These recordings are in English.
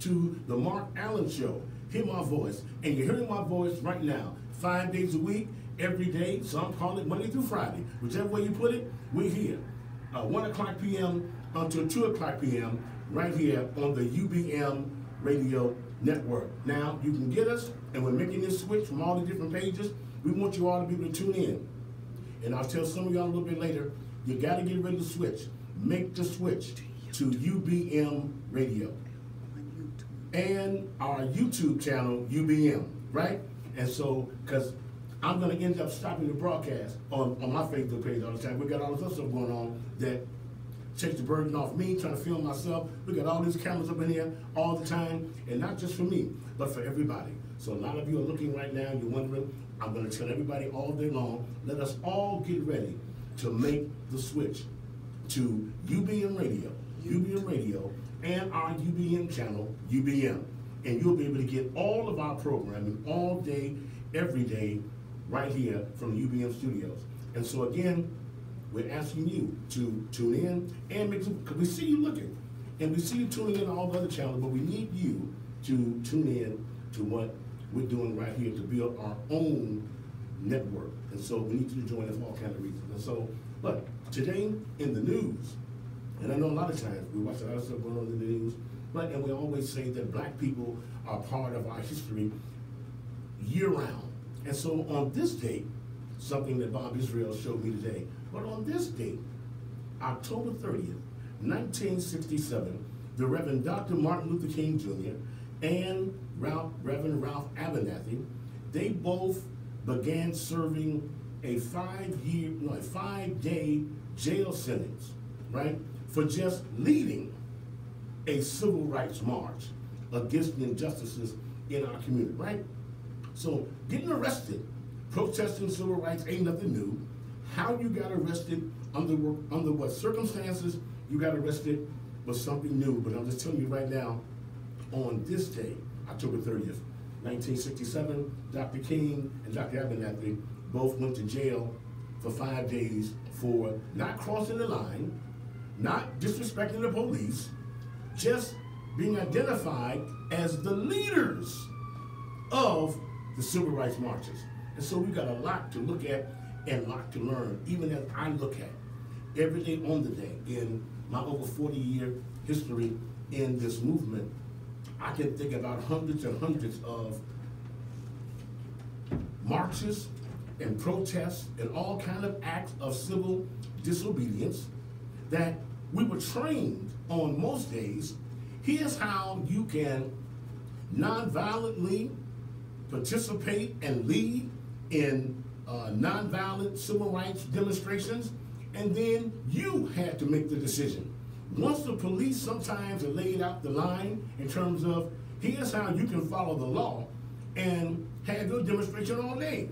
to the Mark Allen Show. Hear my voice. And you're hearing my voice right now, 5 days a week, every day. Some call it Monday through Friday. Whichever way you put it, we're here. 1 o'clock p.m. until 2 o'clock p.m. right here on the UBM Radio Network. Now, you can get us, and we're making this switch from all the different pages. We want you all to be able to tune in. And I'll tell some of y'all a little bit later, you got to get ready to switch. Make the switch to UBM Radio. And our YouTube channel, UBM, right? And so, because I'm going to end up stopping the broadcast on my Facebook page all the time. We got all this other stuff going on that takes the burden off me, trying to film myself. We got all these cameras up in here all the time, and not just for me, but for everybody. So a lot of you are looking right now, you're wondering, I'm going to tell everybody all day long, let us all get ready to make the switch to UBM Radio, and our UBM channel, UBM. And you'll be able to get all of our programming all day, every day, right here from the UBM studios. And so again, we're asking you to tune in and make some, because we see you looking, and we see you tuning in to all the other channels, but we need you to tune in to what we're doing right here to build our own network. And so we need you to join us for all kinds of reasons. And so, but today in the news, and I know a lot of times we watch a lot of stuff going on in the news, but and we always say that black people are part of our history year-round. And so on this date, something that Bob Israel showed me today, but on this date, October 30th, 1967, the Reverend Dr. Martin Luther King Jr. and Reverend Ralph Abernathy, they both began serving a 5-day jail sentence, right, for just leading a civil rights march against the injustices in our community, right? So getting arrested, protesting civil rights ain't nothing new. How you got arrested, under what circumstances you got arrested was something new. But I'm just telling you right now, on this day, October 30th, 1967, Dr. King and Dr. Abernathy both went to jail for 5 days for not crossing the line, not disrespecting the police, just being identified as the leaders of the civil rights marches. And so we got a lot to look at and a lot to learn, even as I look at every day on the day in my over 40-year history in this movement. I can think about hundreds and hundreds of marches and protests and all kind of acts of civil disobedience that we were trained on most days. Here's how you can nonviolently participate and lead in nonviolent civil rights demonstrations, and then you had to make the decision. Once the police sometimes have laid out the line in terms of here's how you can follow the law and have your demonstration all day.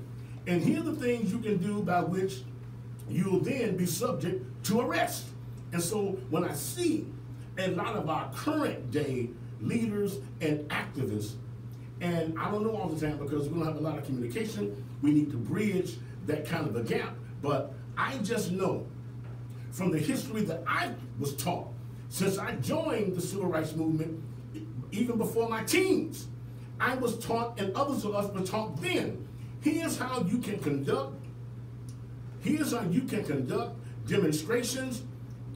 And here are the things you can do by which you'll then be subject to arrest. And so when I see a lot of our current day leaders and activists, and I don't know all the time because we don't have a lot of communication, we need to bridge that kind of a gap, but I just know from the history that I was taught since I joined the civil rights movement, even before my teens, I was taught, and others of us were taught then, here's how you can conduct demonstrations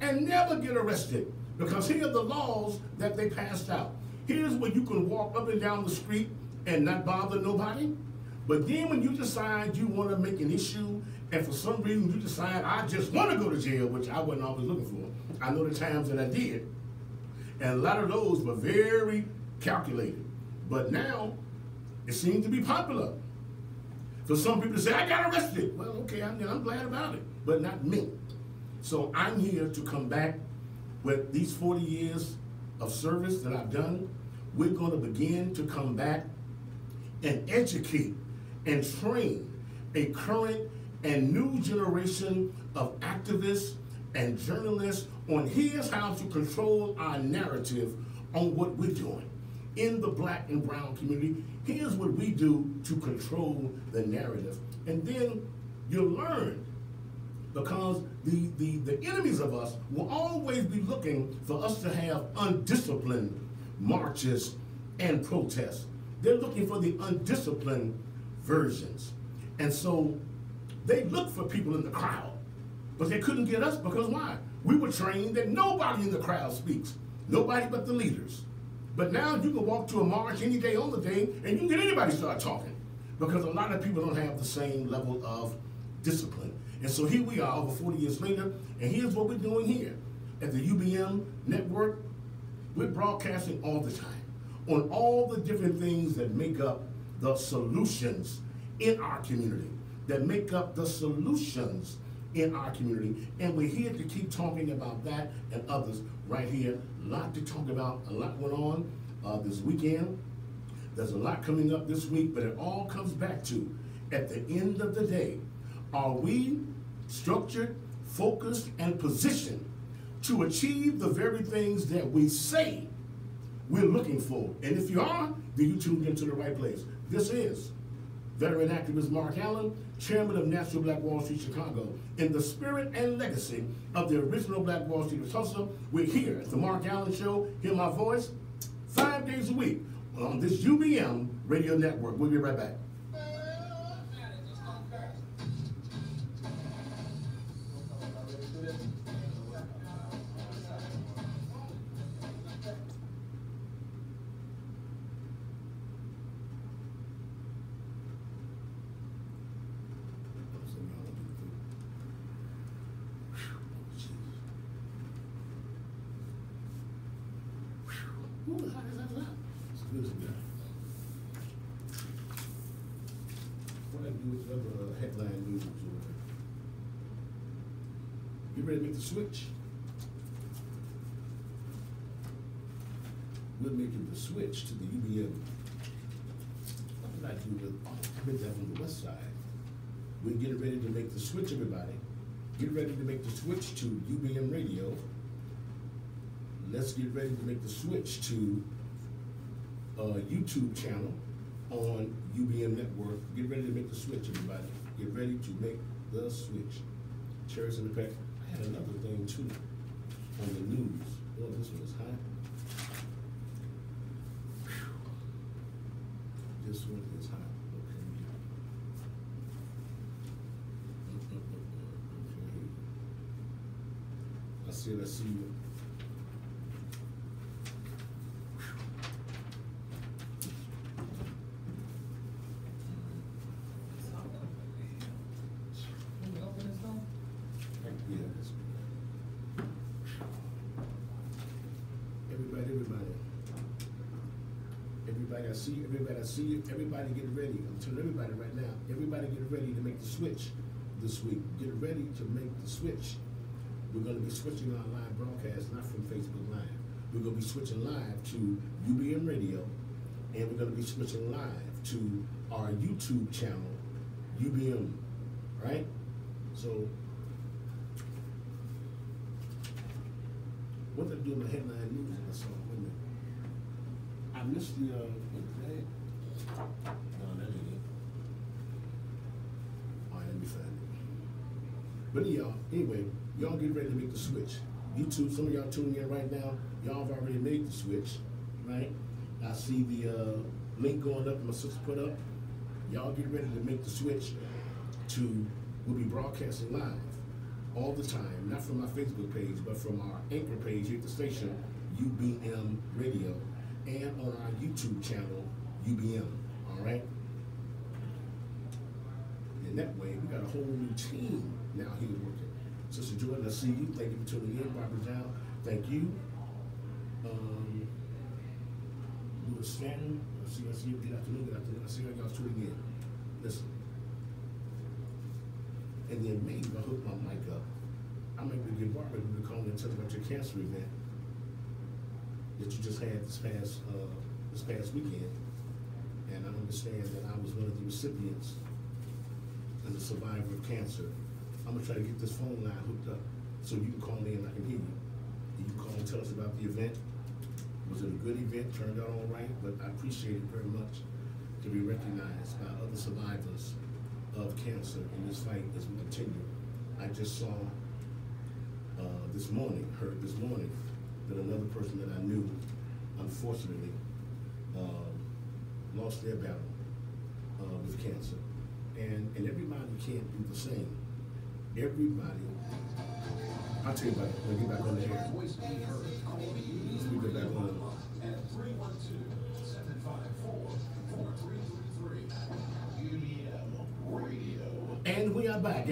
and never get arrested, because here are the laws that they passed out. Here's where you can walk up and down the street and not bother nobody. But then when you decide you want to make an issue, and for some reason you decide, I just want to go to jail, which I wasn't always looking for. I know the times that I did. And a lot of those were very calculated. But now, it seems to be popular. For some people to say, I got arrested. Well, okay, I'm glad about it, but not me. So I'm here to come back with these 40 years of service that I've done. We're going to begin to come back and educate and train a current and new generation of activists and journalists on here's how to control our narrative on what we're doing in the black and brown community. Here's what we do to control the narrative. And then you'll learn, because the enemies of us will always be looking for us to have undisciplined marches and protests. They're looking for the undisciplined versions. And so they look for people in the crowd, but they couldn't get us because why? We were trained that nobody in the crowd speaks, nobody but the leaders. But now you can walk to a march any day on the day and you can get anybody to start talking because a lot of people don't have the same level of discipline. And so here we are over 40 years later, and here's what we're doing here. At the UBM network, we're broadcasting all the time on all the different things that make up the solutions in our community, that make up the solutions in our community. And we're here to keep talking about that and others right here. A lot to talk about, a lot went on this weekend. There's a lot coming up this week, but it all comes back to, at the end of the day, are we structured, focused, and positioned to achieve the very things that we say we're looking for? And if you are, then you tuned into the right place. This is veteran activist Mark Allen, chairman of National Black Wall Street Chicago. In the spirit and legacy of the original Black Wall Street Tulsa, we're here at the Mark Allen Show. Hear my voice 5 days a week on this UBM radio network. We'll be right back. Ooh, how does that look? It's good to go. What I do with the other headline news over there. You ready to make the switch? We're making the switch to the UBM. What did I do with that on the west side? We're getting ready to make the switch, everybody. Get ready to make the switch to UBM radio. Let's get ready to make the switch to a YouTube channel on UBM Network. Get ready to make the switch, everybody. Get ready to make the switch. Cherries in the pack. I had another thing too on the news. Oh, this one is hot. This one is hot. Okay. I see you. Everybody, I see you. Everybody get ready. I'm telling everybody right now. Everybody get ready to make the switch this week. Get ready to make the switch. We're going to be switching our live broadcast, not from Facebook Live. We're going to be switching live to UBM Radio, and we're going to be switching live to our YouTube channel, UBM, right? So, what did I do in my headline news that I saw? Wait a minute. I missed the, what is that? No, that ain't it. All right, let me find it. But anyway, y'all get ready to make the switch. YouTube, some of y'all tuning in right now, y'all have already made the switch, right? I see the link going up, my sister put up. Y'all get ready to make the switch to, we'll be broadcasting live all the time, not from my Facebook page, but from our anchor page here at the station, UBM Radio, and on our YouTube channel, UBM, all right? And that way, we got a whole new team now here working. Sister Jordan, I see you. Thank you for tuning in. Barbara Down, thank you. Lewis Stanton, I see you. Good afternoon. I see y'all tuning in. Listen. And then maybe if I hook my mic up, I might be getting Barbara to call me and tell about your cancer event that you just had this past weekend. And I understand that I was one of the recipients as a survivor of cancer. I'm gonna try to get this phone line hooked up so you can call me and I can hear you. You can call and tell us about the event. Was it a good event? Turned out all right, but I appreciate it very much to be recognized by other survivors of cancer in this fight as we continue. I just saw heard this morning that another person that I knew unfortunately lost their battle with cancer. And everybody can't do the same. Everybody, I'll tell you about it when we get back on the air. Let's get back on. At 312-754-4333. Radio. And we are back.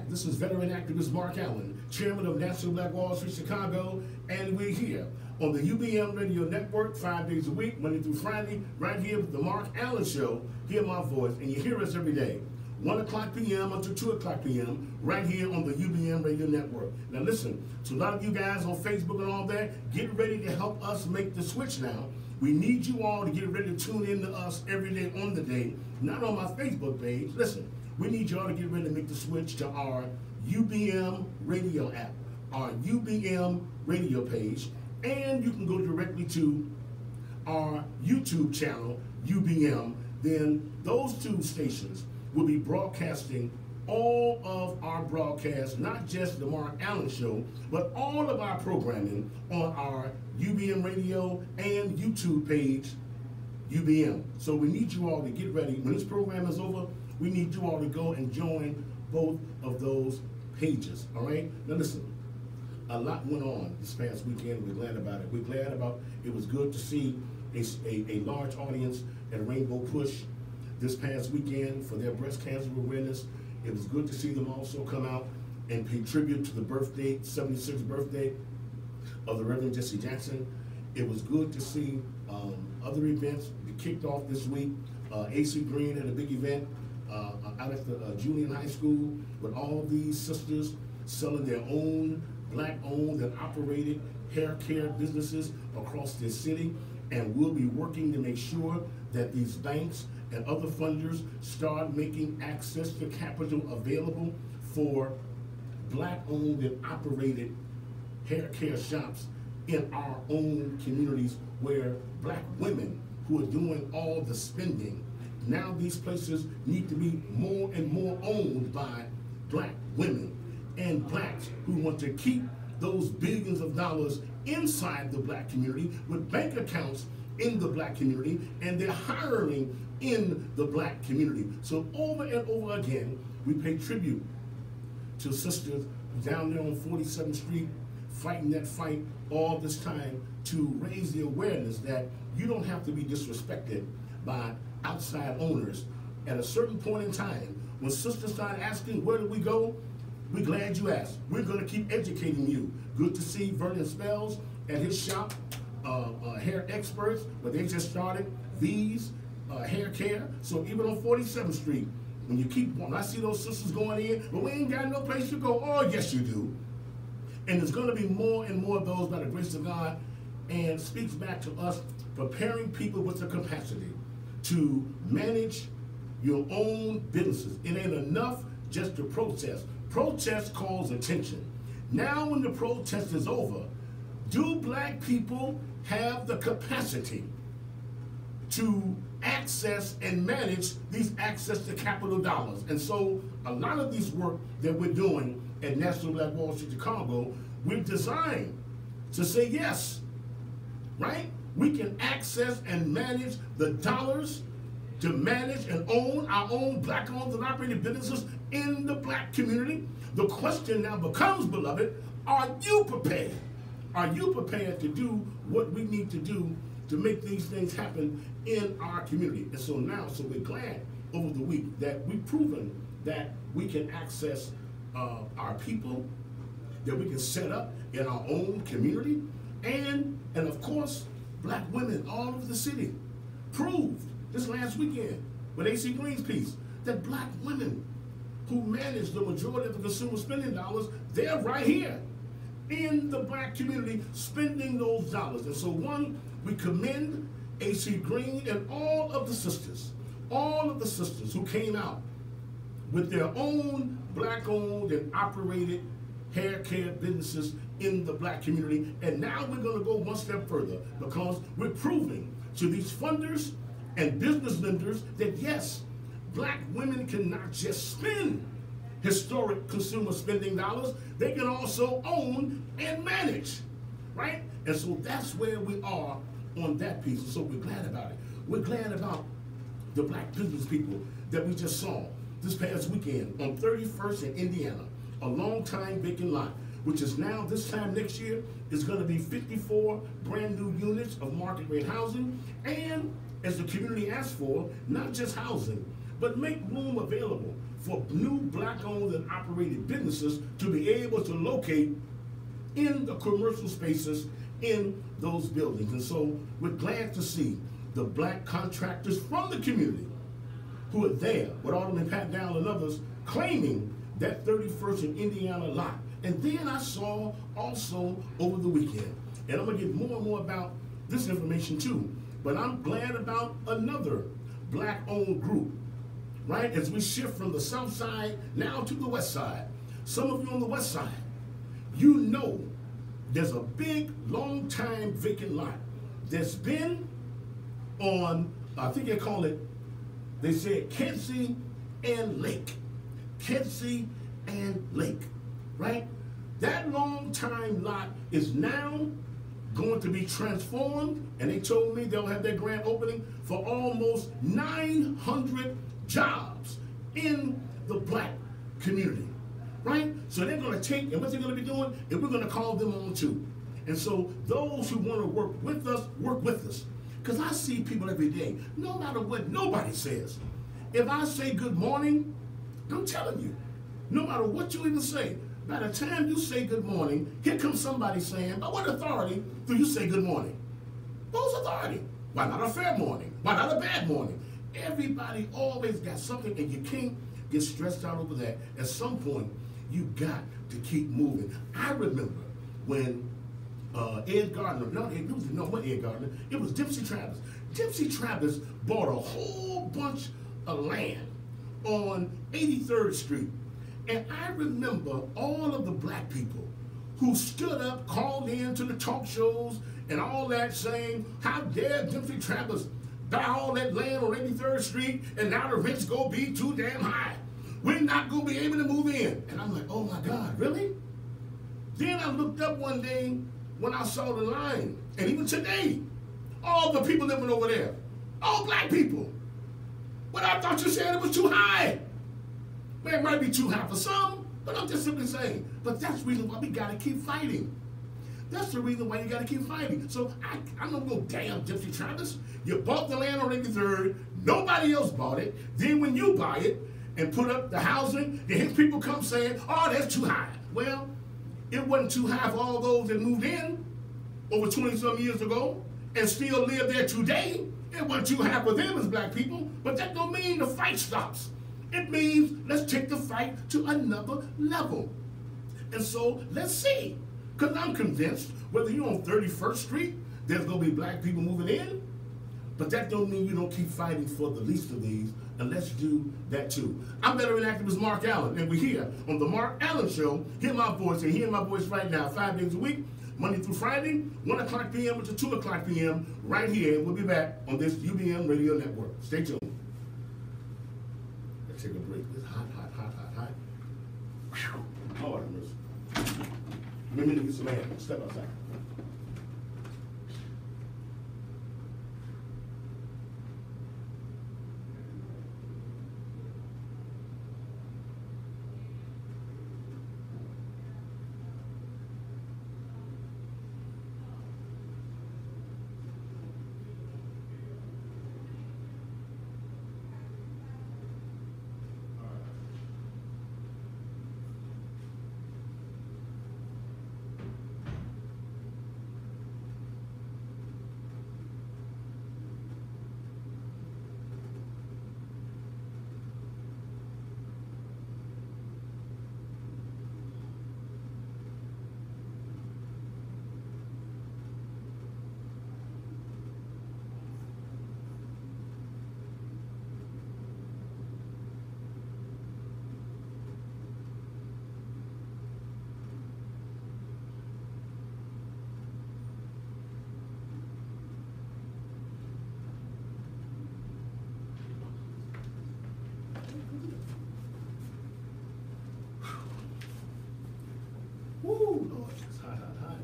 This is veteran activist Mark Allen, chairman of National Black Wall Street Chicago, and we're here on the UBM Radio Network 5 days a week, Monday through Friday, right here with the Mark Allen Show. Hear my voice, and you hear us every day, 1 o'clock p.m. until 2 o'clock p.m., right here on the UBM Radio Network. Now listen, to a lot of you guys on Facebook and all that, get ready to help us make the switch now. We need you all to get ready to tune in to us every day on the day, not on my Facebook page. Listen, we need y'all to get ready to make the switch to our UBM Radio app, our UBM Radio page, and you can go directly to our YouTube channel, UBM. Then those two stations will be broadcasting all of our broadcasts, not just the Mark Allen Show, but all of our programming on our UBM Radio and YouTube page, UBM. So we need you all to get ready. When this program is over, we need you all to go and join both of those pages, all right? Now listen, a lot went on this past weekend. We're glad about it. We're glad about it. Was good to see a large audience at Rainbow Push this past weekend for their breast cancer awareness. It was good to see them also come out and pay tribute to the birthday, 76th birthday of the Reverend Jesse Jackson. It was good to see other events be kicked off this week. AC Green had a big event out at the Julian High School with all of these sisters selling their own Black-owned and operated hair care businesses across this city. And we'll be working to make sure that these banks and other funders start making access to capital available for Black-owned and operated hair care shops in our own communities where Black women who are doing all the spending. Now these places need to be more and more owned by Black women and Blacks who want to keep those billions of dollars inside the Black community with bank accounts in the Black community, and they're hiring in the Black community. So over and over again, we pay tribute to sisters down there on 47th Street fighting that fight all this time to raise the awareness that you don't have to be disrespected by outside owners. At a certain point in time, when sisters start asking, where do we go? We're glad you asked. We're going to keep educating you. Good to see Vernon Spells at his shop, Hair Experts, where they just started V's Hair Care. So even on 47th Street, when I see those sisters going in, but we ain't got no place to go. Oh, yes, you do. And there's going to be more and more of those by the grace of God, and speaks back to us preparing people with the capacity to manage your own businesses. It ain't enough just to protest. Protest calls attention. Now when the protest is over, do Black people have the capacity to access and manage these access to capital dollars? And so a lot of these work that we're doing at National Black Wall Street Chicago, we're designed to say yes, right? We can access and manage the dollars to manage and own our own Black-owned and operated businesses in the Black community. The question now becomes, beloved, are you prepared? Are you prepared to do what we need to do to make these things happen in our community? And so now, we're glad over the week that we've proven that we can access our people, that we can set up in our own community, and of course, Black women all over the city proved this last weekend with AC Green's piece that Black women who manage the majority of the consumer spending dollars, they're right here in the Black community spending those dollars. And so we commend AC Green and all of the sisters who came out with their own Black-owned and operated hair care businesses in the Black community. And now we're going to go one step further, because we're proving to these funders and business lenders that yes, Black women cannot just spend historic consumer spending dollars, they can also own and manage, right? And so that's where we are on that piece. And so we're glad about it. We're glad about the black business people that we just saw this past weekend on 31st in Indiana, a long time vacant lot, which is now, this time next year, is going to be 54 brand new units of market rate housing, and as the community asked for, not just housing, but make room available for new black-owned and operated businesses to be able to locate in the commercial spaces in those buildings. And so we're glad to see the black contractors from the community who are there with Alderman Pat Dowell and others claiming that 31st in Indiana lot. And then I saw also over the weekend, and I'm gonna get more and more about this information too, but I'm glad about another black-owned group, right? As we shift from the south side now to the west side. Some of you on the west side, you know there's a big, long time vacant lot that's been on, I think they call it, they said Kedzie and Lake. Kedzie and Lake, right? That long time lot is now going to be transformed, and they told me they'll have their grand opening for almost 900 jobs in the black community, right? So they're going to take, and what they're going to be doing, and we're going to call them on too. And so those who want to work with us, work with us. Because I see people every day, no matter what nobody says. If I say good morning, I'm telling you, no matter what you even say, by the time you say good morning, here comes somebody saying, by what authority do you say good morning? Whose authority? Why not a fair morning? Why not a bad morning? Everybody always got something, and you can't get stressed out over that. At some point, you got to keep moving. I remember when Ed Gardner, what Ed Gardner? It was Dempsey Travis. Dempsey Travis bought a whole bunch of land on 83rd Street. And I remember all of the black people who stood up, called in to the talk shows and all that, saying, how dare Dempsey Travis buy all that land on 83rd Street, and now the rent's gonna be too damn high. We're not gonna be able to move in. And I'm like, oh my God, really? Then I looked up one day when I saw the line, and even today, all the people living over there, all black people. But I thought you said it was too high. Well, it might be too high for some, but I'm just simply saying, but that's the reason why we gotta keep fighting. That's the reason why you gotta keep fighting. So I'm gonna go, damn, Dempsey Travis, you bought the land on 83rd, nobody else bought it, then when you buy it and put up the housing, then his people come saying, oh, that's too high. Well, it wasn't too high for all those that moved in over 20-some years ago and still live there today. It wasn't too high for them as black people, but that don't mean the fight stops. It means let's take the fight to another level. And so let's see, because I'm convinced whether you're on 31st Street, there's gonna be black people moving in, but that don't mean you don't keep fighting for the least of these, and let's do that too. I'm veteran activist Mark Allen, and we're here on the Mark Allen Show. Hear my voice, and hear my voice right now, 5 days a week, Monday through Friday, 1 o'clock p.m. to 2 o'clock p.m. right here. We'll be back on this UBM radio network. Stay tuned. Let's take a break. It's hot, hot, hot, hot, hot. Whew. Lord have mercy. Let me get some air. Step outside. Woo, Lord, it's hot, hot, hot.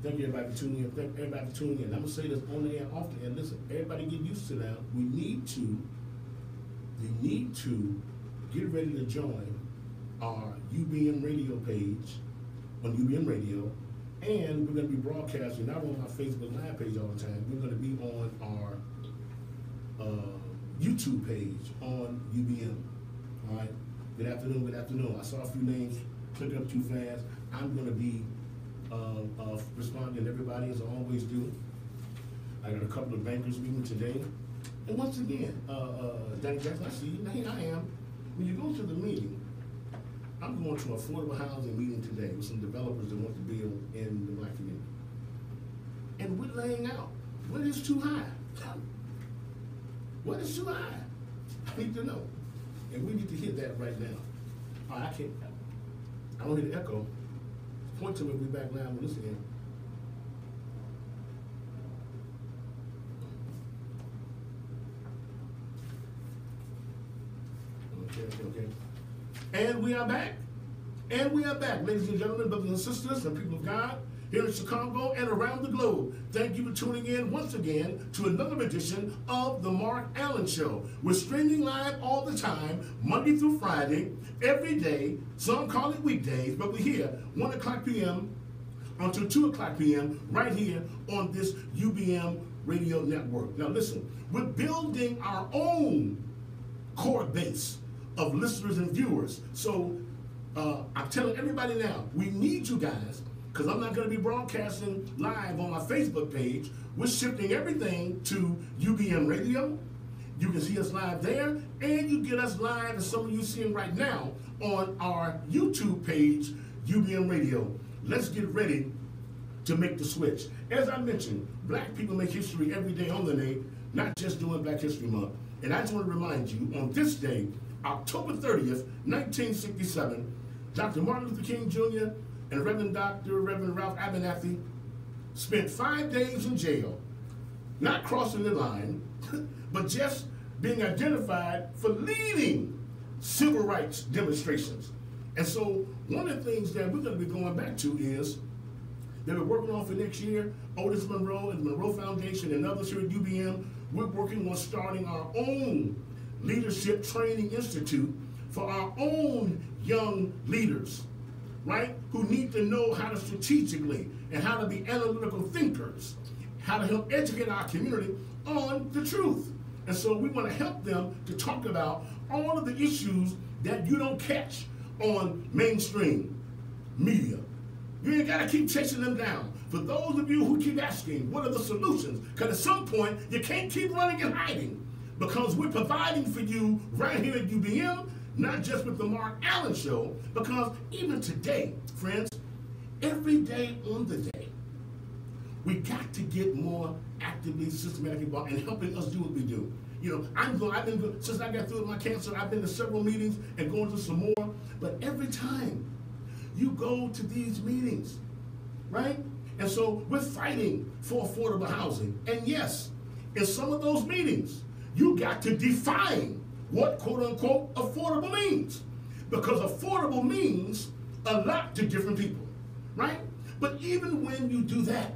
Thank you, everybody, for tuning in. Thank everybody for tuning in. I'm going to say this on the air often. And listen, everybody get used to that. We need to get ready to join our UBM radio page on UBM Radio. And we're going to be broadcasting not on our Facebook Live page all the time. We're going to be on our YouTube page on UBM. All right. Good afternoon. Good afternoon. I saw a few names click up too fast. I'm going to be responding to everybody as I always do. I got a couple of bankers meeting today. And once again, Danny Jackson, I see you. Here I am. When you go to the meeting, I'm going to an affordable housing meeting today with some developers that want to build in the black community. And we're laying out what is too high. What is too high? I need to know. And we need to hear that right now. Oh, I don't hear the echo. Point to me, we'll be back live with this again. Okay. And we are back. And we are back, ladies and gentlemen, brothers and sisters, and people of God, here in Chicago and around the globe. Thank you for tuning in once again to another edition of The Mark Allen Show. We're streaming live all the time, Monday through Friday, every day. Some call it weekdays, but we're here 1 o'clock p.m. until 2 o'clock p.m. right here on this UBM radio network. Now listen, we're building our own core base of listeners and viewers. So I'm telling everybody now, we need you guys, because I'm not going to be broadcasting live on my Facebook page. We're shifting everything to UBM Radio. You can see us live there, and you get us live, as some of you seeing right now, on our YouTube page, UBM Radio. Let's get ready to make the switch. As I mentioned, black people make history every day on the day, not just during Black History Month. And I just want to remind you, on this day, October 30th, 1967, Dr. Martin Luther King Jr. and Reverend Ralph Abernathy spent 5 days in jail, not crossing the line, but just being identified for leading civil rights demonstrations. And so one of the things that we're going to be going back to is that we're working on for next year, Otis Monroe and the Monroe Foundation and others here at UBM, we're working on starting our own leadership training institute for our own young leaders, right? Who need to know how to strategically and how to be analytical thinkers, how to help educate our community on the truth. And so we want to help them to talk about all of the issues that you don't catch on mainstream media. You ain't got to keep chasing them down. For those of you who keep asking, what are the solutions? Because at some point, you can't keep running and hiding, because we're providing for you right here at UBM, not just with the Mark Allen Show, because even today, friends, every day on the day, we got to get more actively, systematically involved in helping us do what we do. You know, since I got through with my cancer, I've been to several meetings and going to some more, but every time you go to these meetings, right? And so we're fighting for affordable housing. And yes, in some of those meetings, you got to define what quote unquote affordable means. Because affordable means a lot to different people, right? But even when you do that,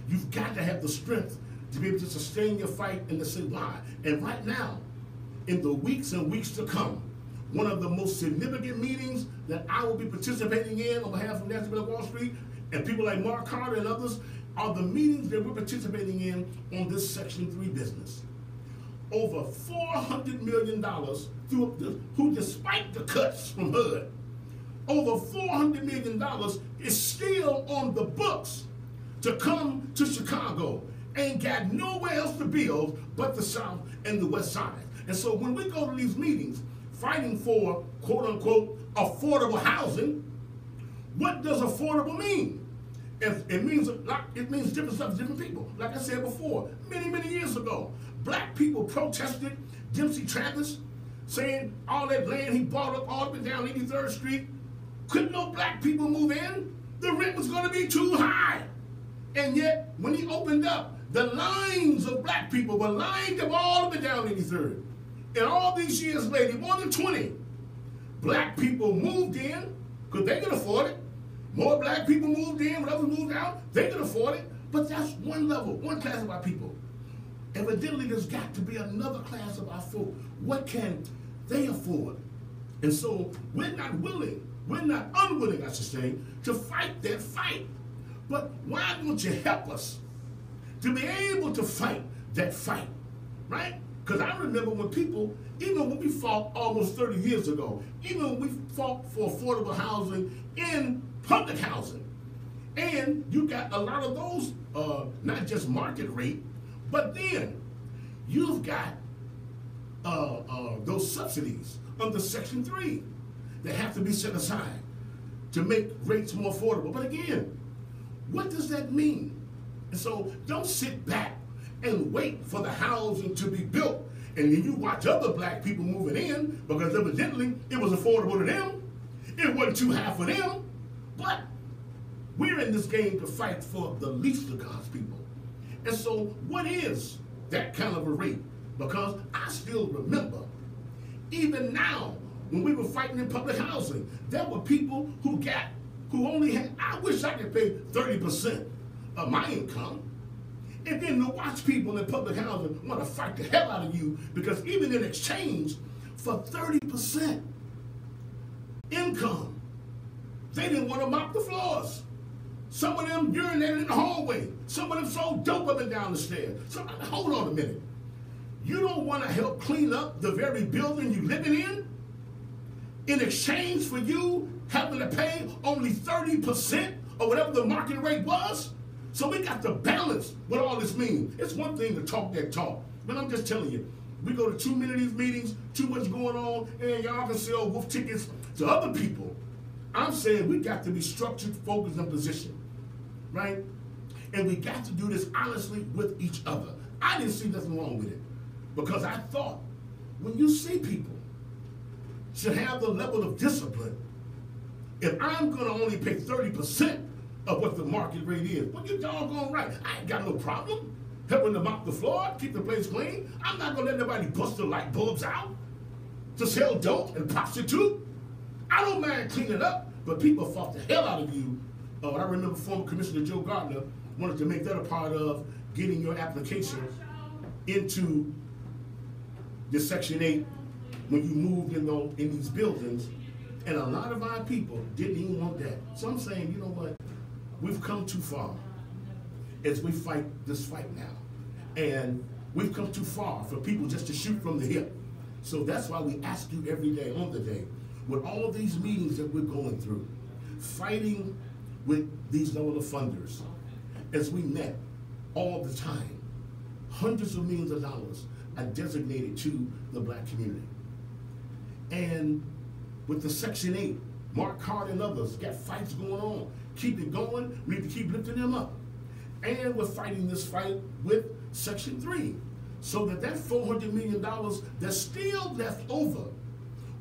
you've got to have the strength to be able to sustain your fight and to say why. And right now, in the weeks and weeks to come, one of the most significant meetings that I will be participating in on behalf of National Bank of Wall Street and people like Mark Carter and others are the meetings that we're participating in on this Section 3 business. Over $400 million who, despite the cuts from HUD, over $400 million is still on the books to come to Chicago. Ain't got nowhere else to build but the South and the West Side. And so when we go to these meetings fighting for quote unquote affordable housing, what does affordable mean? It means different stuff to different people. Like I said before, many years ago, black people protested Dempsey Travis, saying all that land he bought up all up and down 83rd Street, couldn't no black people move in? The rent was going to be too high. And yet, when he opened up, the lines of black people were lined up all up and down 83rd. And all these years later, more than 20, black people moved in because they could afford it. More black people moved in, when others moved out, they can afford it. But that's one level, one class of our people. Evidently, there's got to be another class of our folk. What can they afford? And so we're not unwilling, I should say, to fight that fight. But why don't you help us to be able to fight that fight, right? Because I remember when people, even when we fought almost 30 years ago, even when we fought for affordable housing in public housing, and you got a lot of those, not just market rate, but then you've got those subsidies under Section 3 that have to be set aside to make rates more affordable. But again, what does that mean? And so don't sit back and wait for the housing to be built, and then you watch other black people moving in because evidently it was affordable to them. It wasn't too high for them. But we're in this game to fight for the least of God's people. And so what is that kind of a rate? Because I still remember, even now, when we were fighting in public housing, there were people who only had, I wish I could pay 30% of my income. And then to watch people in public housing want to fight the hell out of you because even in exchange for 30% income, they didn't want to mop the floors. Some of them urinated in the hallway. Some of them sold dope up and down the stairs. Hold on a minute. You don't want to help clean up the very building you're living in exchange for you having to pay only 30% of whatever the market rate was? So we got to balance what all this means. It's one thing to talk that talk, but I'm just telling you, we go to too many of these meetings, too much going on, and y'all can sell wolf tickets to other people. I'm saying we got to be structured, focused, and positioned, right? And we got to do this honestly with each other. I didn't see nothing wrong with it because I thought when you see people should have the level of discipline, if I'm going to only pay 30% of what the market rate is, well, you're doggone right. I ain't got no problem helping to mop the floor, keep the place clean. I'm not going to let nobody bust the light bulbs out to sell dope and prostitute. I don't mind cleaning up, but people fought the hell out of you. I remember former Commissioner Joe Gardner wanted to make that a part of getting your application into the Section 8 when you moved in these buildings. And a lot of our people didn't even want that. So I'm saying, you know what? We've come too far as we fight this fight now. And we've come too far for people just to shoot from the hip. So that's why we ask you every day on the day, with all of these meetings that we're going through, fighting with these level of funders, as we met all the time, hundreds of millions of dollars are designated to the black community. And with the Section 8, Mark Carter and others got fights going on. Keep it going, we need to keep lifting them up. And we're fighting this fight with Section 3, so that $400 million that's still left over,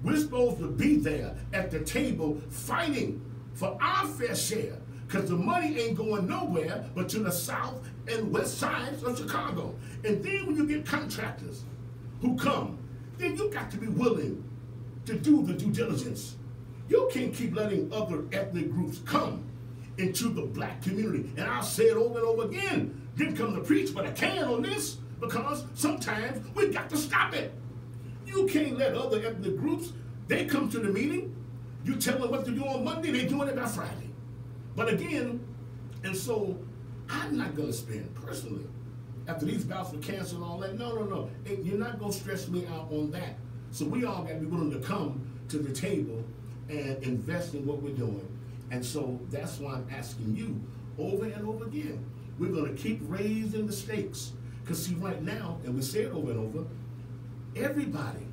we're supposed to be there at the table fighting for our fair share, because the money ain't going nowhere but to the south and west sides of Chicago. And then when you get contractors who come, then you got to be willing to do the due diligence. You can't keep letting other ethnic groups come into the black community. And I'll say it over and over again. Didn't come to preach, but I can on this, because sometimes we got to stop it. You can't let other ethnic groups, they come to the meeting, you tell them what to do on Monday, they're doing it by Friday. But again, and so I'm not going to spend personally, after these bouts with cancer and all that, no. You're not going to stress me out on that. So we all got to be willing to come to the table and invest in what we're doing. And so that's why I'm asking you over and over again. We're going to keep raising the stakes. Because see, right now, and we say it over and over, everybody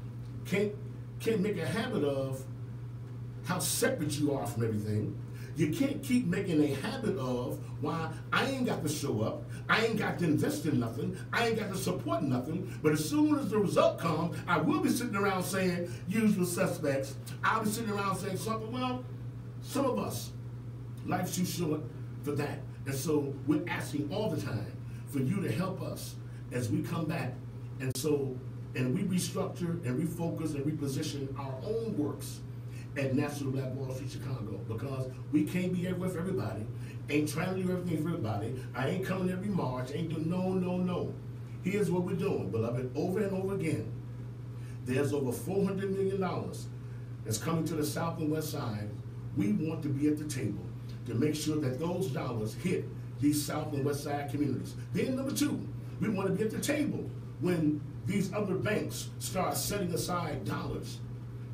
can't make a habit of how separate you are from everything. You can't keep making a habit of why I ain't got to show up, I ain't got to invest in nothing, I ain't got to support nothing, but as soon as the result comes, I will be sitting around saying usual suspects. I'll be sitting around saying something. Well, some of us, life's too short for that. And so we're asking all the time for you to help us as we come back. And we restructure and refocus and reposition our own works at National Black Wall Street Chicago, because we can't be everywhere for everybody. Ain't trying to do everything for everybody. I ain't coming every March. Ain't doing no. Here's what we're doing, beloved, over and over again. There's over $400 million that's coming to the South and West Side. We want to be at the table to make sure that those dollars hit these South and West Side communities. Then number two, we want to be at the table when these other banks start setting aside dollars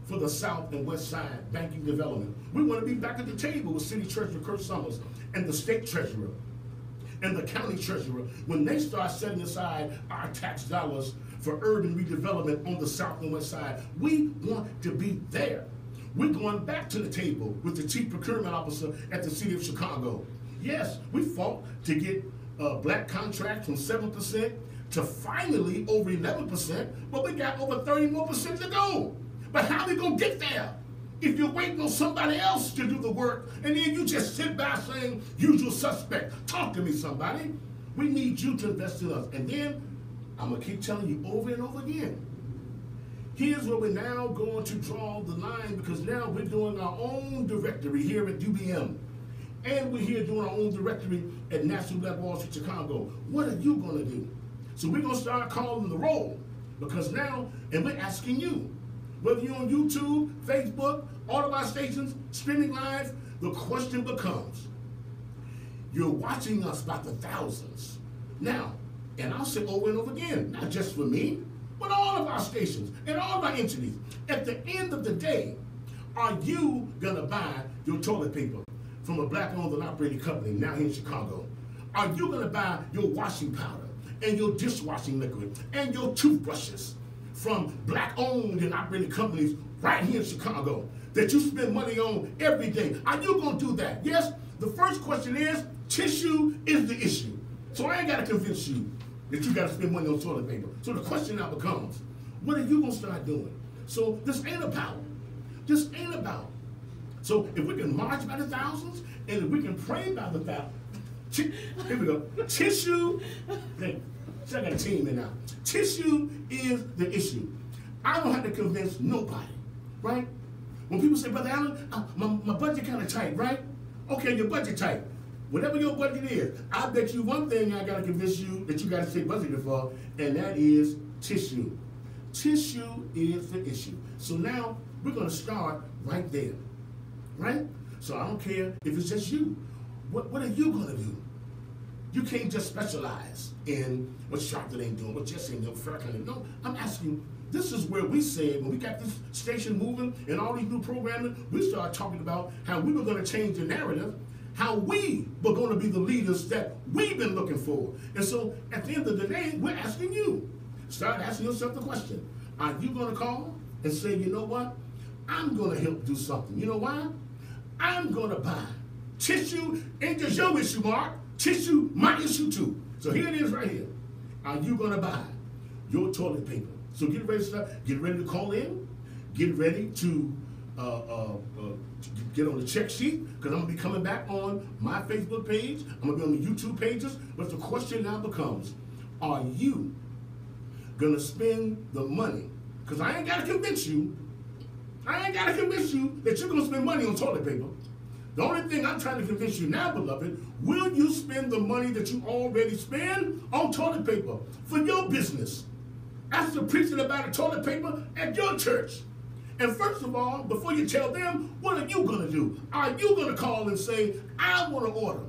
for the South and West Side banking development. We want to be back at the table with City Treasurer Kurt Summers and the State Treasurer and the County Treasurer when they start setting aside our tax dollars for urban redevelopment on the South and West Side. We want to be there. We're going back to the table with the Chief Procurement Officer at the City of Chicago. Yes, we fought to get black contracts from 7% to finally over 11%, but we got over 30 more percent to go. But how are we going to get there if you're waiting on somebody else to do the work and then you just sit by saying, usual suspect? Talk to me, somebody. We need you to invest in us. And then I'm going to keep telling you over and over again. Here's where we're now going to draw the line, because now we're doing our own directory here at UBM. And we're here doing our own directory at National Black Wall Street Chicago. What are you going to do? So we're going to start calling the roll, because now, and we're asking you, whether you're on YouTube, Facebook, all of our stations, streaming live, the question becomes, you're watching us by the thousands. Now, and I'll say over and over again, not just for me, but all of our stations and all of our entities. At the end of the day, are you gonna buy your toilet paper from a black-owned and operated company now here in Chicago? Are you gonna buy your washing powder and your dishwashing liquid and your toothbrushes from black-owned and operated companies right here in Chicago that you spend money on every day? Are you gonna do that? Yes, the first question is, tissue is the issue. So I ain't gotta convince you that you gotta spend money on toilet paper. So the question now becomes, what are you gonna start doing? So this ain't about. So if we can march by the thousands, and if we can pray by the thousands, here we go. Tissue, hey, so I got a team in now. Tissue is the issue. I don't have to convince nobody, right? When people say, Brother Allen, my budget kind of tight, right? Okay, your budget tight. Whatever your budget is, I bet you one thing I gotta convince you that you gotta stay budgeted for, and that is tissue. Tissue is the issue. So now we're gonna start right there, right? So I don't care if it's just you. What are you gonna do? You can't just specialize in what Charlotte ain't doing, what Jesse ain't doing, Farrakhan ain't doing. No, I'm asking, this is where we said, when we got this station moving and all these new programming, we started talking about how we were gonna change the narrative, how we were going to be the leaders that we've been looking for. And so at the end of the day, we're asking you, start asking yourself the question, are you going to call and say, you know what, I'm going to help do something. You know why? I'm going to buy. Tissue ain't just your issue, Mark. Tissue, my issue too. So here it is right here. Are you going to buy your toilet paper? So get ready to start, get ready to call in, get ready to get on the check sheet, because I'm going to be coming back on my Facebook page. I'm going to be on the YouTube pages. But the question now becomes, are you going to spend the money? Because I ain't got to convince you. I ain't got to convince you that you're going to spend money on toilet paper. The only thing I'm trying to convince you now, beloved, will you spend the money that you already spend on toilet paper for your business? Ask the preaching about a toilet paper at your church. And first of all, before you tell them, what are you going to do? Are you going to call and say, I want to order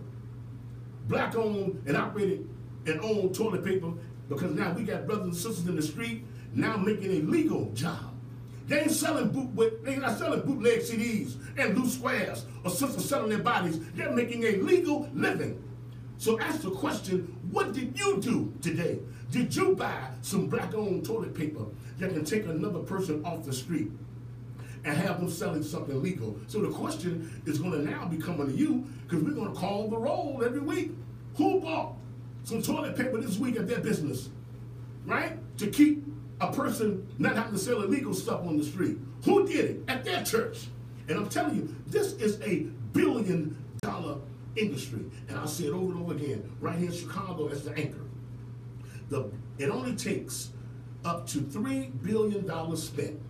black-owned and operated and owned toilet paper, because now we got brothers and sisters in the street now making a legal job. They ain't not selling bootleg CDs and loose squares or sisters selling their bodies. They're making a legal living. So ask the question, what did you do today? Did you buy some black-owned toilet paper that can take another person off the street and have them selling something legal? So the question is going to now be coming to you, because we're going to call the roll every week. Who bought some toilet paper this week at their business, right? To keep a person not having to sell illegal stuff on the street. Who did it? At their church. And I'm telling you, this is a $1 billion industry. And I'll say it over and over again, right here in Chicago as the anchor. It only takes up to $3 billion spent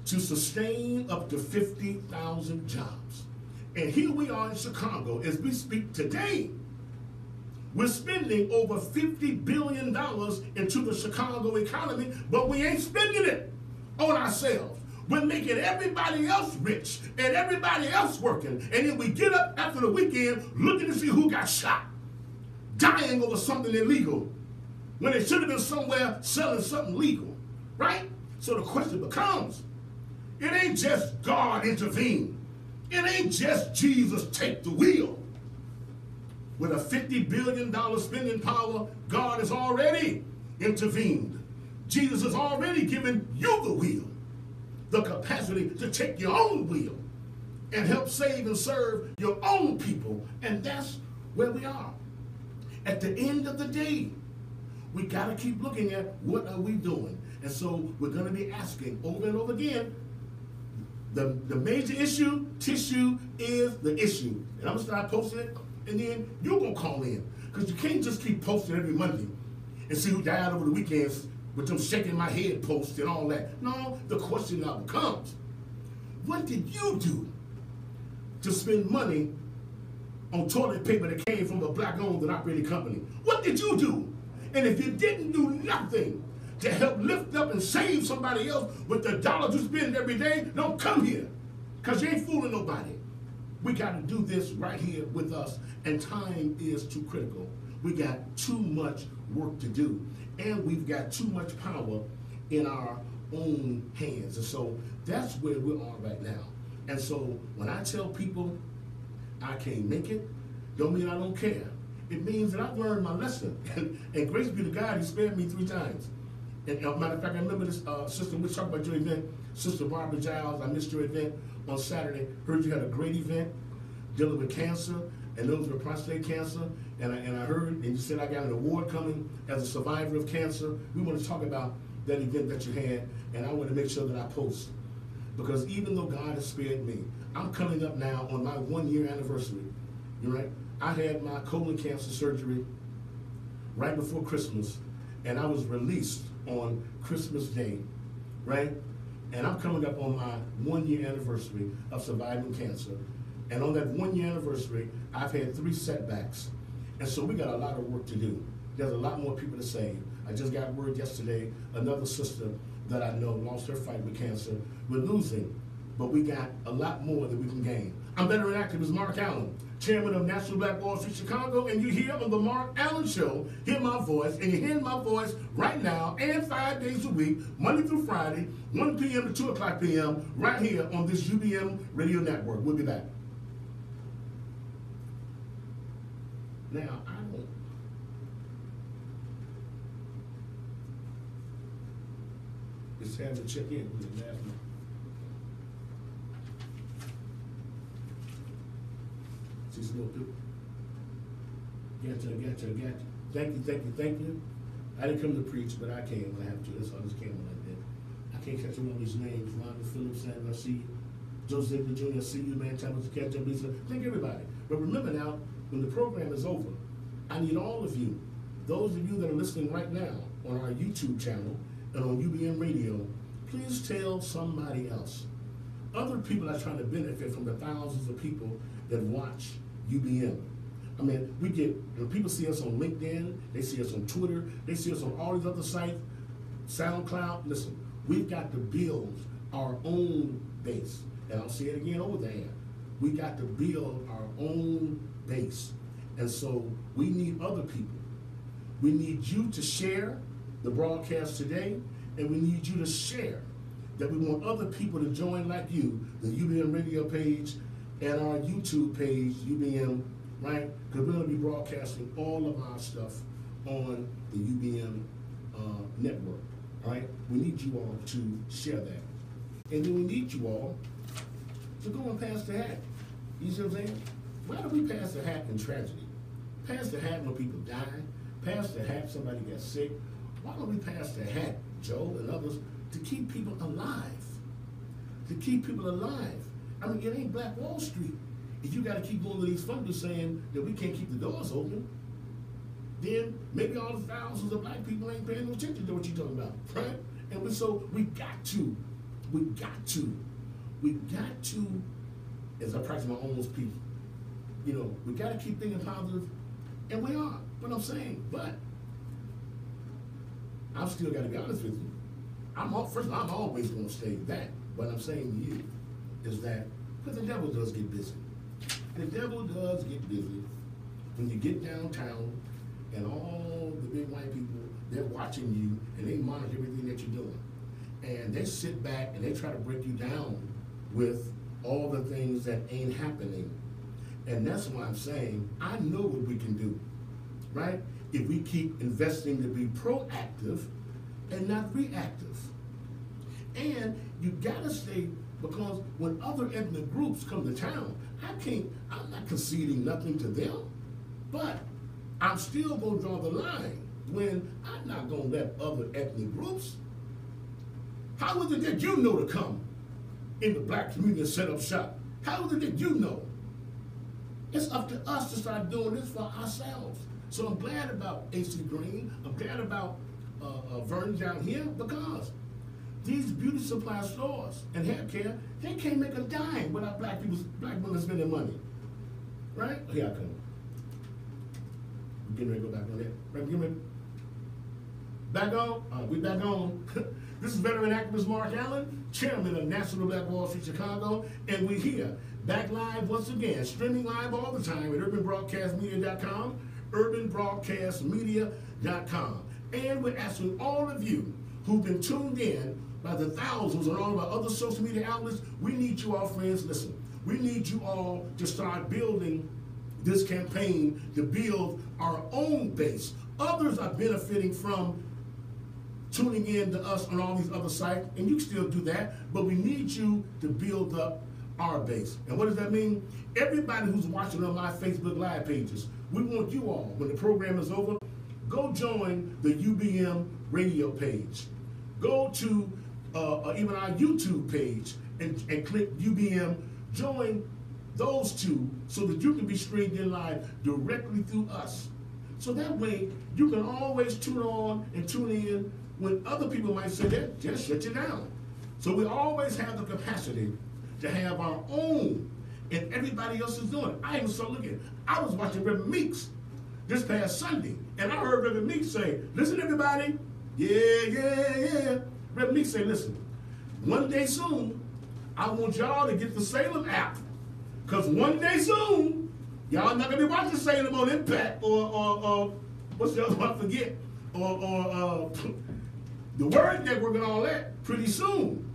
to sustain up to 50,000 jobs. And here we are in Chicago as we speak today. We're spending over $50 billion into the Chicago economy, but we ain't spending it on ourselves. We're making everybody else rich and everybody else working. And then we get up after the weekend looking to see who got shot, dying over something illegal, when they should have been somewhere selling something legal, right? So the question becomes, it ain't just God intervene. It ain't just Jesus take the wheel. With a $50 billion spending power, God has already intervened. Jesus has already given you the wheel, the capacity to take your own wheel and help save and serve your own people. And that's where we are. At the end of the day, we got to keep looking at what are we doing. And so we're going to be asking over and over again, the major tissue is the issue. And I'm going to start posting it, and then you're going to call in. Because you can't just keep posting every Monday and see who died over the weekends with them shaking my head posts and all that. No, the question now becomes, what did you do to spend money on toilet paper that came from a black-owned and operated company? What did you do? And if you didn't do nothing to help lift up and save somebody else with the dollars you spend every day, don't come here, because you ain't fooling nobody. We got to do this right here with us, and time is too critical. We got too much work to do, and we've got too much power in our own hands. And so that's where we are right now. And so when I tell people I can't make it, don't mean I don't care. It means that I've learned my lesson. And grace be to God, he spared me 3 times. And matter of fact, I remember this, sister, we talked about your event, Sister Barbara Giles. I missed your event on Saturday. Heard you had a great event dealing with cancer, and those with prostate cancer. And I heard, and you said I got an award coming as a survivor of cancer. We want to talk about that event that you had, and I want to make sure that I post. Because even though God has spared me, I'm coming up now on my 1-year anniversary. You're right. I had my colon cancer surgery right before Christmas, and I was released on Christmas Day, right? And I'm coming up on my 1-year anniversary of surviving cancer. And on that 1-year anniversary, I've had 3 setbacks. And so we got a lot of work to do. There's a lot more people to save. I just got word yesterday, another sister that I know lost her fight with cancer. We're losing, but we got a lot more that we can gain. I'm veteran activist Mark Allen, chairman of National Black Wall Street Chicago, and you're here on the Mark Allen Show. Hear my voice, and you're hearing my voice right now, and 5 days a week, Monday through Friday, 1 p.m. to 2 o'clock p.m., right here on this UBM radio network. We'll be back. Now, I don't... Just have to check in with the last one. See some more people? Gotcha. Thank you. I didn't come to preach, but I can when I have to. That's all this came when I did. I can't catch all these names. Rhonda Phillips, I see you. Joseph Jr., I see you, man. Thomas, catch up, Lisa. Thank everybody. But remember now, when the program is over, I need all of you, those of you that are listening right now on our YouTube channel and on UBM Radio, please tell somebody else. Other people are trying to benefit from the thousands of people that watch UBM. I mean, we get, when people see us on LinkedIn, they see us on Twitter, they see us on all these other sites, SoundCloud. Listen, we've got to build our own base. And I'll say it again over there. We got to build our own base. And so we need other people. We need you to share the broadcast today, and we need you to share that we want other people to join like you, the UBM radio page and our YouTube page, UBM, right? Because we're going to be broadcasting all of our stuff on the UBM network, all right? We need you all to share that. And then we need you all to go and pass the hat. You see what I'm saying? Why do we pass the hat in tragedy? Pass the hat when people die. Pass the hat somebody gets sick. Why don't we pass the hat, Joe and others, to keep people alive? To keep people alive. I mean, it ain't Black Wall Street. If you got to keep going to these funders saying that we can't keep the doors open, then maybe all the thousands of black people ain't paying no attention to what you're talking about, right? And so we got to we got to, as I practice my own speech, you know, we got to keep thinking positive, and we are. What I'm saying, but I've still got to be honest with you. I'm always going to say that. What I'm saying to you is that, because the devil does get busy. The devil does get busy when you get downtown and all the big white people, they're watching you and they monitor everything that you're doing. And they sit back and they try to break you down with all the things that ain't happening. And that's why I'm saying, I know what we can do, right? If we keep investing to be proactive and not reactive. And you gotta stay, because when other ethnic groups come to town, I'm not conceding nothing to them, but I'm still gonna draw the line when I'm not gonna let other ethnic groups. How was it that you know to come in the black community and set up shop? How was it that you know? It's up to us to start doing this for ourselves. So I'm glad about AC Green. I'm glad about Vernon down here, because these beauty supply stores and hair care, they can't make a dime without black women spending money. Right? Here I come. We're getting ready to go back on that. Right, get ready. Back on? We back on. This is veteran activist Mark Allen, chairman of National Black Wall Street Chicago, and we're here, back live once again, streaming live all the time at urbanbroadcastmedia.com, urbanbroadcastmedia.com. And we're asking all of you who've been tuned in by the thousands on all of our other social media outlets, we need you all, friends, listen, we need you all to start building this campaign to build our own base. Others are benefiting from tuning in to us on all these other sites, and you can still do that, but we need you to build up our base. And what does that mean? Everybody who's watching on my Facebook Live pages, we want you all, when the program is over, go join the UBM radio page. Go to even our YouTube page and click UBM, join those two so that you can be streamed in live directly through us. So that way, you can always tune on and tune in when other people might say that, just shut you down. So we always have the capacity to have our own, and everybody else is doing it. I even saw, look at, I was watching Reverend Meeks this past Sunday, and I heard Reverend Meeks say, listen everybody, yeah. Reverend Meeks say, listen, one day soon, I want y'all to get the Salem app, because one day soon, y'all not gonna be watching Salem on Impact or what's the other one, I forget, or the Word Network and all that. Pretty soon,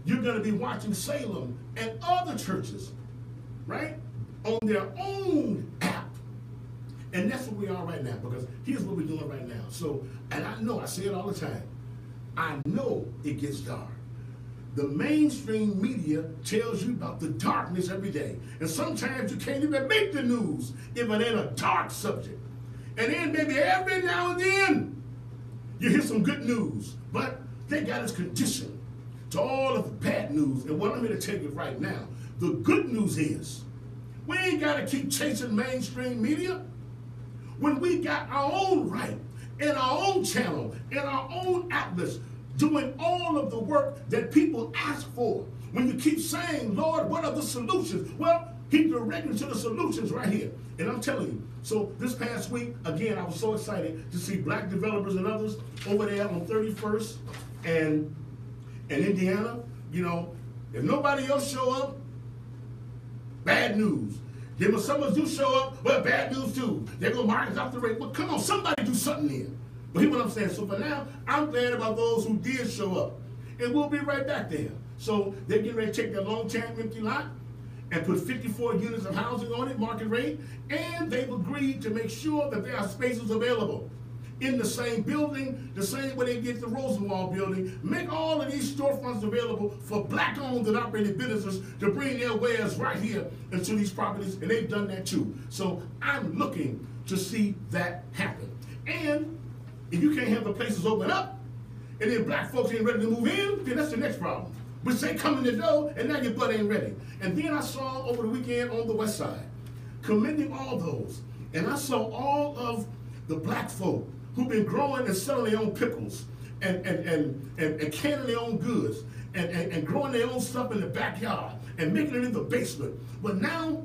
you're gonna be watching Salem and other churches, right, on their own app. And that's what we are right now, because here's what we're doing right now. So, and I know, I say it all the time, I know it gets dark. The mainstream media tells you about the darkness every day. And sometimes you can't even make the news if it ain't a dark subject. And then maybe every now and then, you hear some good news. But they got us conditioned to all of the bad news. And what I'm here to tell you right now, the good news is, we ain't got to keep chasing mainstream media. When we got our own right, in our own channel, in our own outlets, doing all of the work that people ask for. When you keep saying, Lord, what are the solutions? Well, He's directing to the solutions right here. And I'm telling you, so this past week, again, I was so excited to see black developers and others over there on 31st and Indiana. You know, if nobody else show up, bad news. Then when someone do show up, well, bad news too. They're going to mark us off the rate. Well, come on, somebody do something there. But hear what I'm saying. So for now, I'm glad about those who did show up. And we'll be right back there. So they're getting ready to take their long-term empty lot and put 54 units of housing on it, market rate. And they've agreed to make sure that there are spaces available in the same building, the same way they did the Rosenwald building. Make all of these storefronts available for black-owned and operated businesses to bring their wares right here into these properties, and they've done that too. So I'm looking to see that happen. And if you can't have the places open up, and then black folks ain't ready to move in, then that's the next problem. We say come in the door, and now your butt ain't ready. And then I saw over the weekend on the west side, commending all those, and I saw all of the black folk who've been growing and selling their own pickles and canning their own goods. and growing their own stuff in the backyard and making it in the basement. But now,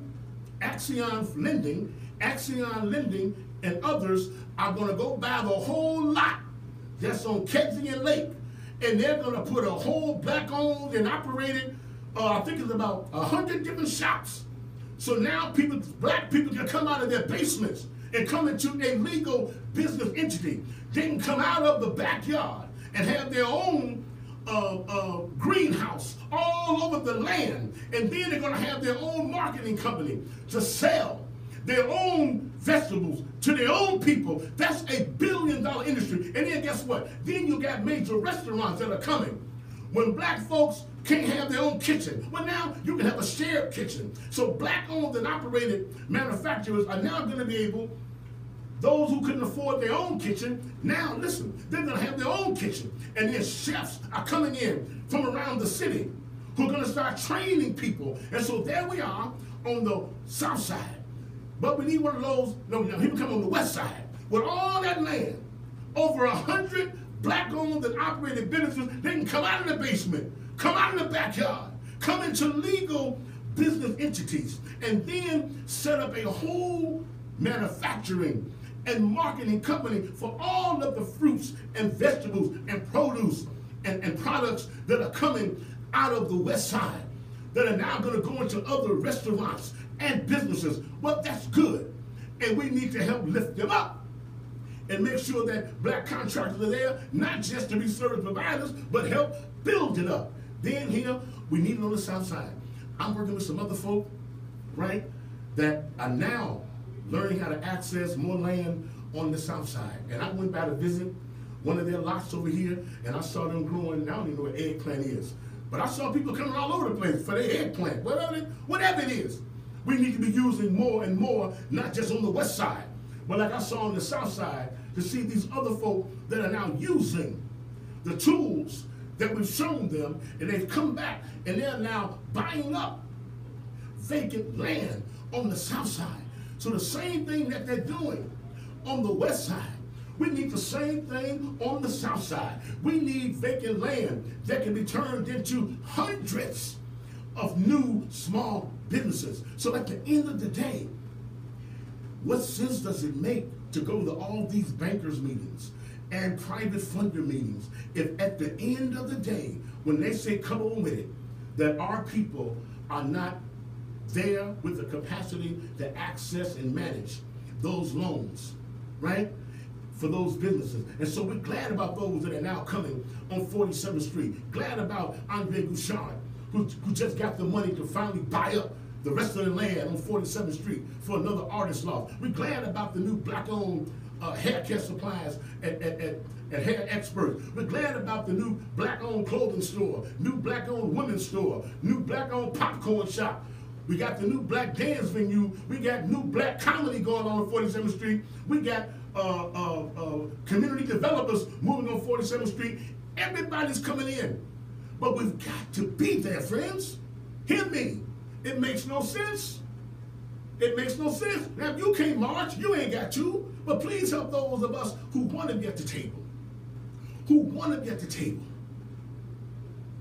Axion Lending, and others are going to go buy the whole lot that's on Kedzie Lake, and they're going to put a whole black-owned and operated, I think it's about 100 different shops. So now black people can come out of their basements and come into a legal business entity. They can come out of the backyard and have their own greenhouse all over the land, and then they're going to have their own marketing company to sell their own vegetables to their own people. That's a billion-dollar industry. And then guess what? Then you got major restaurants that are coming. When black folks can't have their own kitchen, well, now you can have a shared kitchen. So black-owned and operated manufacturers are now going to be able, those who couldn't afford their own kitchen, now listen, they're going to have their own kitchen. And then chefs are coming in from around the city who are going to start training people. And so there we are on the south side. But we need one of those, no, people come on the west side with all that land, over 100 black-owned and operated businesses. They can come out of the basement, come out of the backyard, come into legal business entities, and then set up a whole manufacturing and marketing company for all of the fruits and vegetables and produce and products that are coming out of the west side that are now going to go into other restaurants and businesses. Well, that's good. And we need to help lift them up and make sure that black contractors are there, not just to be service providers, but help build it up. Then here, we need it on the south side. I'm working with some other folk, right, that are now learning how to access more land on the south side. And I went by to visit one of their lots over here, and I saw them growing, I don't even know what eggplant is, but I saw people coming all over the place for their eggplant, whatever it is. We need to be using more and more, not just on the west side, but like I saw on the south side, to see these other folk that are now using the tools that we've shown them, and they've come back, and they're now buying up vacant land on the south side. So the same thing that they're doing on the west side, we need the same thing on the south side. We need vacant land that can be turned into hundreds of new small businesses. So at the end of the day, what sense does it make to go to all these bankers meetings and private funder meetings if at the end of the day, when they say come on with it, that our people are not there with the capacity to access and manage those loans, right, for those businesses? And so we're glad about those that are now coming on 47th Street. Glad about Andre Bouchard, who just got the money to finally buy up the rest of the land on 47th Street for another artist loft. We're glad about the new black-owned hair care supplies at Hair Experts. We're glad about the new black-owned clothing store, new black-owned women's store, new black-owned popcorn shop. We got the new black dance venue. We got new black comedy going on 47th Street. We got community developers moving on 47th Street. Everybody's coming in. But we've got to be there, friends. Hear me. It makes no sense. It makes no sense. Now, if you can't march, you ain't got to. But please help those of us who want to be at the table. Who want to be at the table.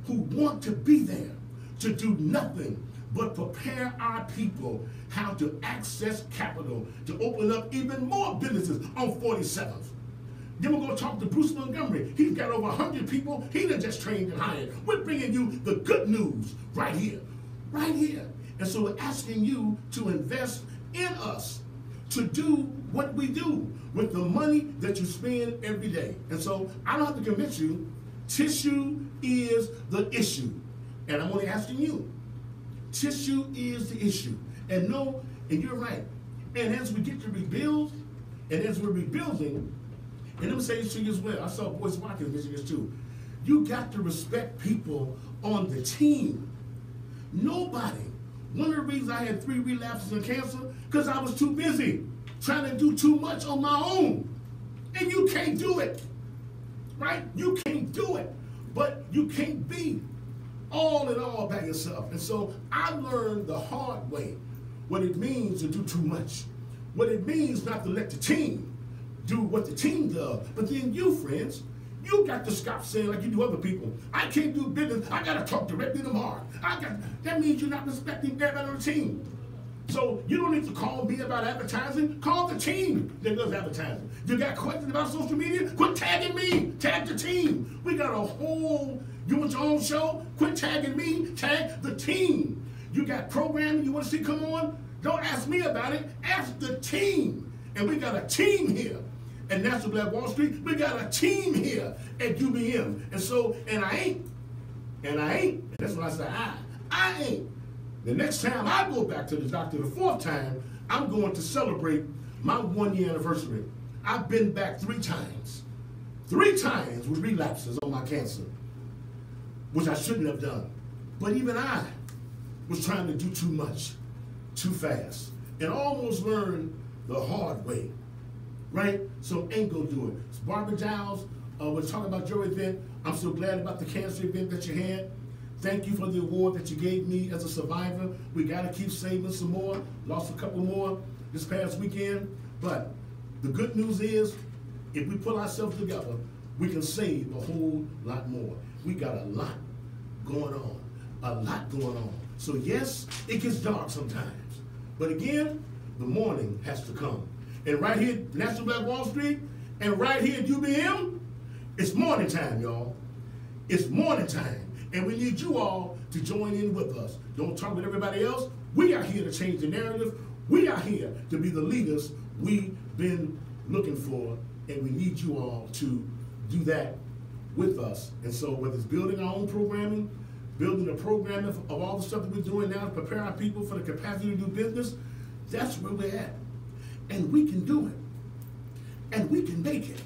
Who want to be there to do nothing but prepare our people how to access capital, to open up even more businesses on 47th. Then we're going to talk to Bruce Montgomery. He's got over 100 people. He done just trained and hired. We're bringing you the good news right here. Right here. And so we're asking you to invest in us to do what we do with the money that you spend every day. And so I don't have to convince you, tissue is the issue. And I'm only asking you, tissue is the issue. And no, and you're right. And as we get to rebuild, and as we're rebuilding, and let me say this to you as well, I saw Boyce Watkins mention this too, you got to respect people on the team. Nobody. One of the reasons I had 3 relapses in cancer, because I was too busy trying to do too much on my own. And you can't do it, right? You can't do it, but you can't be all in all by yourself. And so I learned the hard way what it means to do too much, what it means not to let the team do what the team does. But then you, friends, You got to stop saying like you do other people. I can't do business. I got to talk directly to Mark. That means you're not respecting everybody on the team. So you don't need to call me about advertising. Call the team that does advertising. You got questions about social media? Quit tagging me. Tag the team. We got a whole, you want your own show? Quit tagging me. Tag the team. You got programming you want to see come on? Don't ask me about it. Ask the team. And we got a team here at National Black Wall Street. We got a team here at UBM. And I ain't. And that's when I say I ain't. The next time I go back to the doctor, the 4th time, I'm going to celebrate my 1-year anniversary. I've been back 3 times. 3 times with relapses on my cancer, which I shouldn't have done. But even I was trying to do too much, too fast, and almost learned the hard way, right? So ain't gonna do it. So Barbara Giles was talking about your event. I'm so glad about the cancer event that you had. Thank you for the award that you gave me as a survivor. We got to keep saving some more. Lost a couple more this past weekend. But the good news is, if we pull ourselves together, we can save a whole lot more. We got a lot going on. A lot going on. So yes, it gets dark sometimes. But again, the morning has to come. And right here at National Black Wall Street, and right here at UBM, it's morning time, y'all. It's morning time. And we need you all to join in with us. Don't talk with everybody else. We are here to change the narrative. We are here to be the leaders we've been looking for. And we need you all to do that with us. And so whether it's building our own programming, building the programming of all the stuff that we're doing now to prepare our people for the capacity to do business, that's where we're at. And we can do it. And we can make it,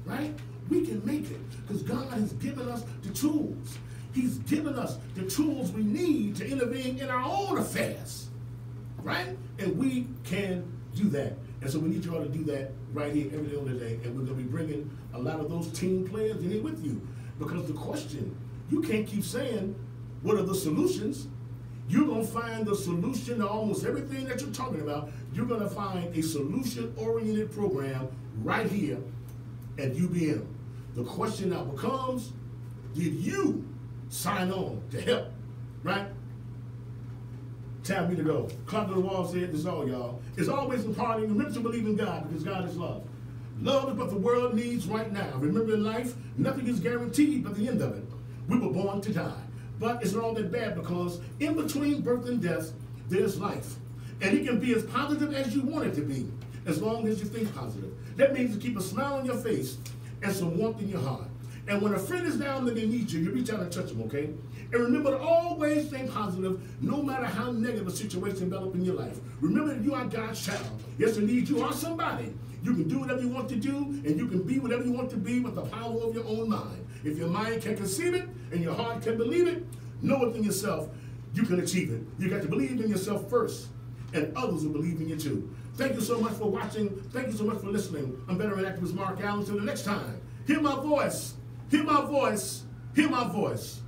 right? We can make it because God has given us the tools. He's given us the tools we need to intervene in our own affairs, right? And we can do that. And so we need you all to do that right here every day on the day. And we're going to be bringing a lot of those team players in here with you. Because the question, you can't keep saying, what are the solutions? You're going to find the solution to almost everything that you're talking about. You're going to find a solution-oriented program right here at UBM. The question now becomes, did you sign on to help, right? Time me to go. Clock on the wall said, this is all, y'all. It's always empowering. Remember to believe in God because God is love. Love is what the world needs right now. Remember in life, nothing is guaranteed but the end of it. We were born to die. But it's not all that bad because in between birth and death, there's life. And it can be as positive as you want it to be, as long as you think positive. That means to keep a smile on your face and some warmth in your heart. And when a friend is down and they need you, you reach out and touch them, okay? And remember to always stay positive, no matter how negative a situation develops in your life. Remember that you are God's child. Yes, indeed, you are somebody. You can do whatever you want to do, and you can be whatever you want to be with the power of your own mind. If your mind can conceive it, and your heart can believe it, know within yourself, you can achieve it. You got to believe in yourself first, and others will believe in you too. Thank you so much for watching. Thank you so much for listening. I'm veteran activist Mark Allen. Until the next time, hear my voice. Hear my voice. Hear my voice.